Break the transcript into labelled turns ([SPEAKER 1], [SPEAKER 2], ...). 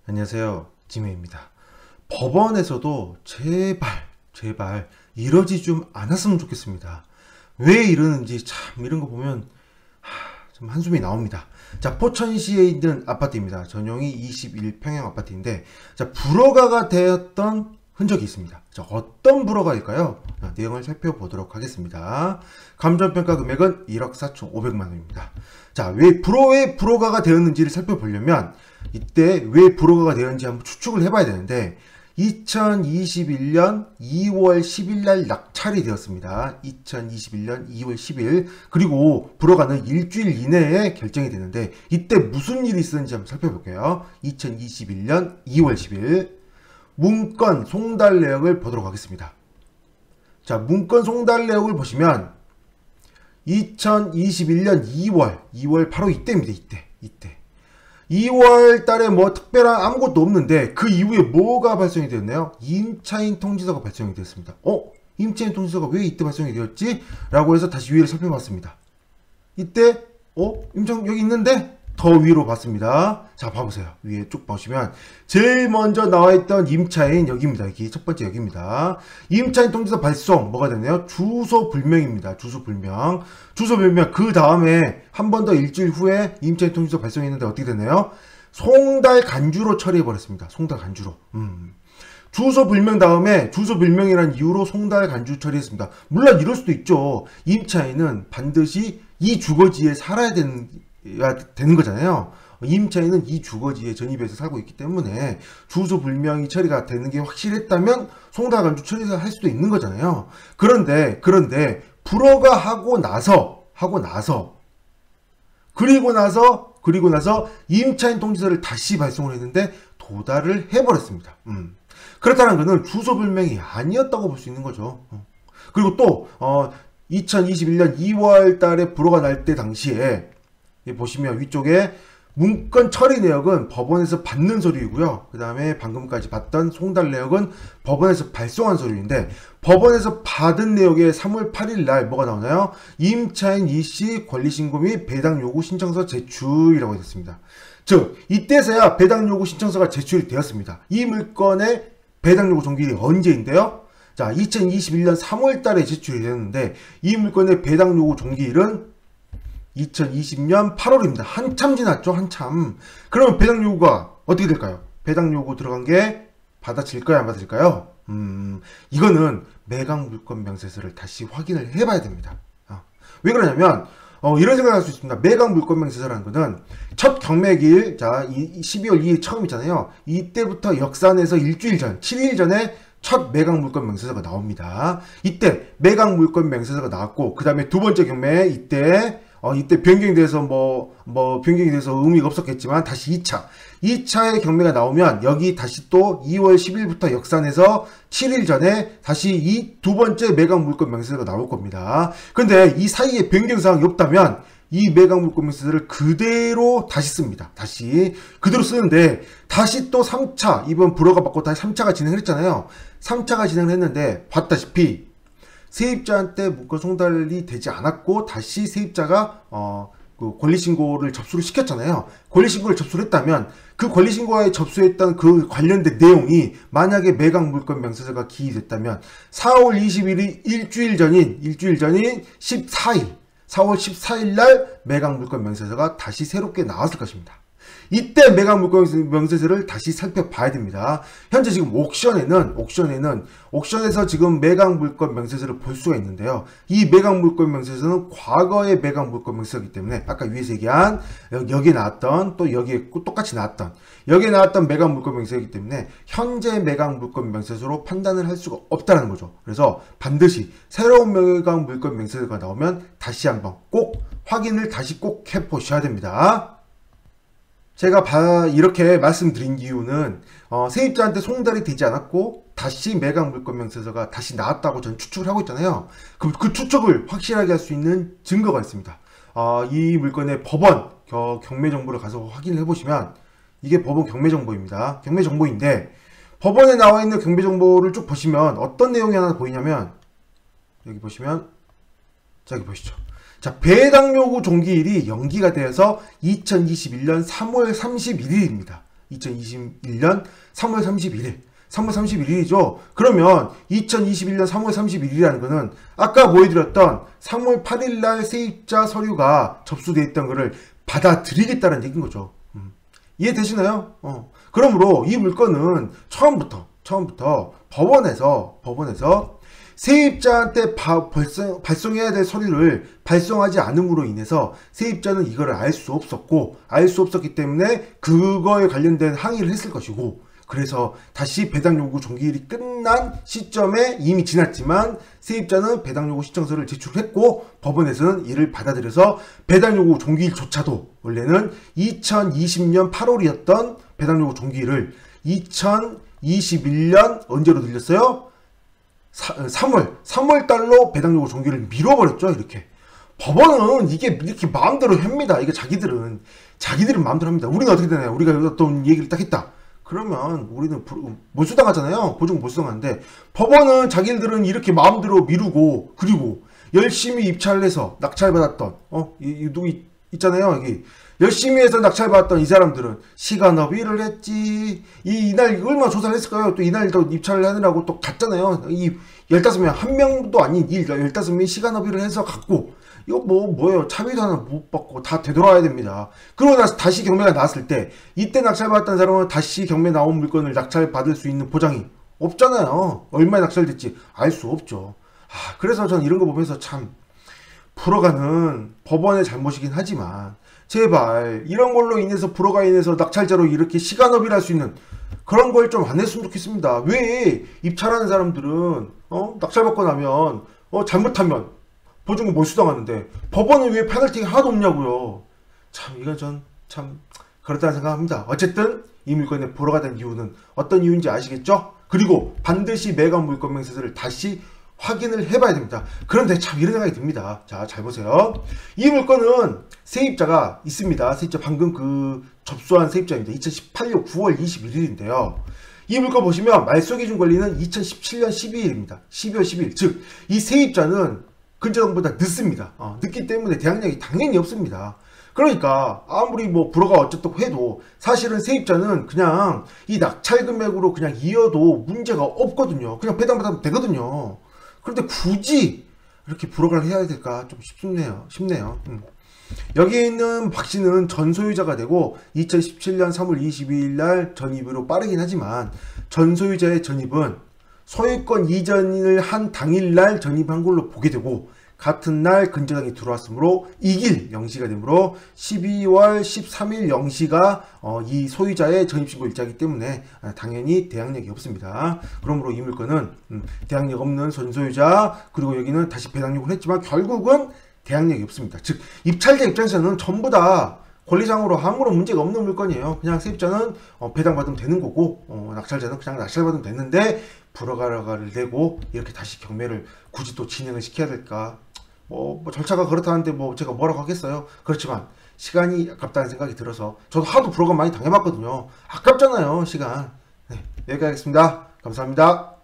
[SPEAKER 1] 안녕하세요, 지메입니다. 법원에서도 제발 이러지 좀 않았으면 좋겠습니다. 왜 이러는지 참 이런 거 보면 좀 한숨이 나옵니다. 자, 포천시에 있는 아파트입니다. 전용이 21평형 아파트인데, 자, 불허가가 되었던 흔적이 있습니다. 자, 어떤 불허가일까요? 내용을 살펴보도록 하겠습니다. 감정평가 금액은 1억 4,500만 원입니다. 자, 왜 불허가가 되었는지를 살펴보려면 이때 왜 불허가가 되었는지 한번 추측을 해봐야 되는데, 2021년 2월 10일 날 낙찰이 되었습니다. 2021년 2월 10일. 그리고 불허가는 일주일 이내에 결정이 되는데, 이때 무슨 일이 있었는지 한번 살펴볼게요. 2021년 2월 10일 문건 송달 내역을 보도록 하겠습니다. 자, 문건 송달 내역을 보시면 2021년 2월 바로 이때입니다. 이때 2월 달에 뭐 특별한 아무것도 없는데, 그 이후에 뭐가 발송이 되었나요? 임차인 통지서가 발송이 되었습니다. 임차인 통지서가 왜 이때 발송이 되었지? 라고 해서 다시 위를 살펴봤습니다. 이때 임차인 여기 있는데 더 위로 봤습니다. 자, 봐보세요. 위에 쭉 보시면 제일 먼저 나와있던 임차인 여기입니다. 여기 첫 번째 여기입니다. 임차인 통지서 발송 뭐가 되나요? 주소 불명입니다. 주소 불명. 그 다음에 한 번 더 일주일 후에 임차인 통지서 발송했는데 어떻게 되나요? 송달 간주로 처리해버렸습니다. 송달 간주로. 주소 불명 다음에 주소 불명이라는 이유로 송달 간주 처리했습니다. 물론 이럴 수도 있죠. 임차인은 반드시 이 주거지에 살아야 되는 거잖아요. 임차인은 이 주거지에 전입해서 살고 있기 때문에 주소 불명이 처리가 되는 게 확실했다면 송달 간주 처리를 할 수도 있는 거잖아요. 그런데 불허가 그리고 나서 임차인 통지서를 다시 발송을 했는데 도달을 해버렸습니다. 그렇다는 것은 주소 불명이 아니었다고 볼 수 있는 거죠. 그리고 또 2021년 2월 달에 불허가 날 때 당시에 보시면 위쪽에 문건 처리 내역은 법원에서 받는 서류이고요. 그 다음에 방금까지 봤던 송달 내역은 법원에서 발송한 서류인데, 법원에서 받은 내역에 3월 8일 날 뭐가 나오나요? 임차인 이씨 권리신고 및 배당 요구 신청서 제출이라고 했습니다. 즉 이때서야 배당 요구 신청서가 제출이 되었습니다. 이 물건의 배당 요구 종기일이 언제인데요? 자, 2021년 3월 달에 제출이 되었는데, 이 물건의 배당 요구 종기일은 2020년 8월입니다. 한참 지났죠, 한참. 그러면 배당 요구가 어떻게 될까요? 배당 요구 들어간 게 받아질까요, 안 받아질까요? 이거는 매각 물건 명세서를 다시 확인을 해봐야 됩니다. 왜 그러냐면, 이런 생각을 할 수 있습니다. 매각 물건 명세서라는 거는 첫 경매기일, 자, 12월 2일 처음이잖아요. 이때부터 역산해서 일주일 전, 7일 전에 첫 매각 물건 명세서가 나옵니다. 이때 매각 물건 명세서가 나왔고, 그 다음에 두 번째 경매 이때 변경이 돼서 변경이 돼서 의미가 없었겠지만 다시 2차의 경매가 나오면 여기 다시 또 2월 10일부터 역산해서 7일 전에 다시 이 두 번째 매각 물건 명세서가 나올 겁니다. 근데 이 사이에 변경 사항이 없다면 이 매각 물건 명세서를 그대로 다시 씁니다. 다시 그대로 쓰는데, 다시 또 3차, 이번 불허가 받고 다시 3차가 진행을 했잖아요. 3차가 진행을 했는데 봤다시피 세입자한테 문건 송달이 되지 않았고, 다시 세입자가 그 권리신고를 접수를 시켰잖아요. 권리신고를 접수를 했다면 그 권리신고에 접수했던 그 관련된 내용이 만약에 매각 물건 명세서가 기입됐다면 4월 20일이 일주일 전인 14일 4월 14일 날 매각 물건 명세서가 다시 새롭게 나왔을 것입니다. 이때 매각 물건 명세서를 다시 살펴봐야 됩니다. 현재 지금 옥션에서 지금 매각 물건 명세서를 볼 수가 있는데요. 이 매각 물건 명세서는 과거의 매각 물건 명세서이기 때문에 아까 위에서 얘기한 여기에 나왔던, 또 여기에 똑같이 나왔던, 여기에 나왔던 매각 물건 명세서이기 때문에 현재 매각 물건 명세서로 판단을 할 수가 없다는 거죠. 그래서 반드시 새로운 매각 물건 명세서가 나오면 다시 한번 꼭 확인을 다시 꼭 해보셔야 됩니다. 제가 이렇게 말씀드린 이유는 세입자한테 송달이 되지 않았고 다시 매각 물건 명세서가 다시 나왔다고 저는 추측을 하고 있잖아요. 그 추측을 확실하게 할 수 있는 증거가 있습니다. 이 물건의 법원 경매 정보를 가서 확인을 해보시면 이게 법원 경매 정보입니다. 경매 정보인데, 법원에 나와 있는 경매 정보를 쭉 보시면 어떤 내용이 하나 보이냐면, 여기 보시면, 여기 보시죠. 자, 배당 요구 종기일이 연기가 되어서 2021년 3월 31일입니다. 2021년 3월 31일. 3월 31일이죠. 그러면 2021년 3월 31일이라는 거는 아까 보여드렸던 3월 8일 날 세입자 서류가 접수되어 있던 거를 받아들이겠다는 얘기인 거죠. 이해되시나요? 그러므로 이 물건은 처음부터 법원에서 세입자한테 발송해야 될 서류를 발송하지 않음으로 인해서 세입자는 이거를 알 수 없었기 때문에 그거에 관련된 항의를 했을 것이고, 그래서 다시 배당 요구 종기일이 끝난 시점에 이미 지났지만 세입자는 배당 요구 신청서를 제출했고 법원에서는 이를 받아들여서 배당 요구 종기일조차도 원래는 2020년 8월이었던 배당 요구 종기일을 2021년 언제로 늘렸어요? 3월 달로 배당 요구 종기를 밀어버렸죠. 이렇게 법원은 이게 이렇게 마음대로 합니다. 이게 자기들은 마음대로 합니다. 우리는 어떻게 되나요? 우리가 어떤 얘기를 딱 했다 그러면 우리는 몰수당하잖아요. 보증금 몰수당하는데 법원은 자기들은 이렇게 마음대로 미루고, 그리고 열심히 입찰을 해서 낙찰받았던 누구 있잖아요. 여기 열심히 해서 낙찰받았던 이 사람들은 시간업일을 했지. 이날 얼마나 조사를 했을까요? 또 이날 또 입찰을 하느라고 또 갔잖아요. 이 15명, 한 명도 아닌 15명이 시간업일을 해서 갔고, 이거 뭐예요? 차비도 하나 못 받고 다 되돌아야 됩니다. 그러고 나서 다시 경매가 나왔을 때 이때 낙찰받았던 사람은 다시 경매 나온 물건을 낙찰받을 수 있는 보장이 없잖아요. 얼마에 낙찰됐지 알 수 없죠. 그래서 저는 이런 거 보면서 참 불허가는 법원의 잘못이긴 하지만 제발 이런 걸로 인해서 불허가 인해서 낙찰자로 이렇게 시간업일 할 수 있는 그런 걸 좀 안 했으면 좋겠습니다. 왜 입찰하는 사람들은 낙찰받고 나면 잘못하면 보증금 몰수당하는데 법원은 왜 페널티가 하나도 없냐고요. 참 이건 전 참 그렇다는 생각합니다. 어쨌든 이 물건의 불허가 된 이유는 어떤 이유인지 아시겠죠? 그리고 반드시 매각 물건 명세서를 다시 확인을 해봐야 됩니다. 그런데 참 이런 생각이 듭니다. 자, 잘 보세요. 이 물건은 세입자가 있습니다. 세입자 방금 접수한 세입자입니다. 2018년 9월 21일인데요. 이 물건 보시면 말소기준 권리는 2017년 12일입니다. 12월 12일. 즉, 이 세입자는 근저당보다 늦습니다. 늦기 때문에 대항력이 당연히 없습니다. 그러니까 아무리 불허가 어쨌든 해도 사실은 세입자는 그냥 이 낙찰 금액으로 그냥 이어도 문제가 없거든요. 그냥 배당받으면 되거든요. 그런데 굳이 이렇게 불허가를 해야 될까 좀 싶네요. 여기 있는 박 씨는 전 소유자가 되고 2017년 3월 22일 날 전입으로 빠르긴 하지만 전 소유자의 전입은 소유권 이전을 한 당일날 전입한 걸로 보게 되고 같은 날 근저당이 들어왔으므로 이길 0시가 되므로 12월 13일 0시가 이 소유자의 전입신고 일자이기 때문에 당연히 대항력이 없습니다. 그러므로 이 물건은 대항력 없는 전소유자, 그리고 여기는 다시 배당 요구를 했지만 결국은 대항력이 없습니다. 즉 입찰자 입장에서는 전부 다 권리상으로 아무런 문제가 없는 물건이에요. 그냥 세입자는 배당받으면 되는 거고 낙찰자는 그냥 낙찰받으면 됐는데 불허가를 내고 이렇게 다시 경매를 굳이 또 진행을 시켜야 될까? 절차가 그렇다는데 제가 뭐라고 하겠어요? 그렇지만 시간이 아깝다는 생각이 들어서 저도 하도 불허가 많이 당해봤거든요. 아깝잖아요, 시간. 네, 여기까지 하겠습니다. 감사합니다.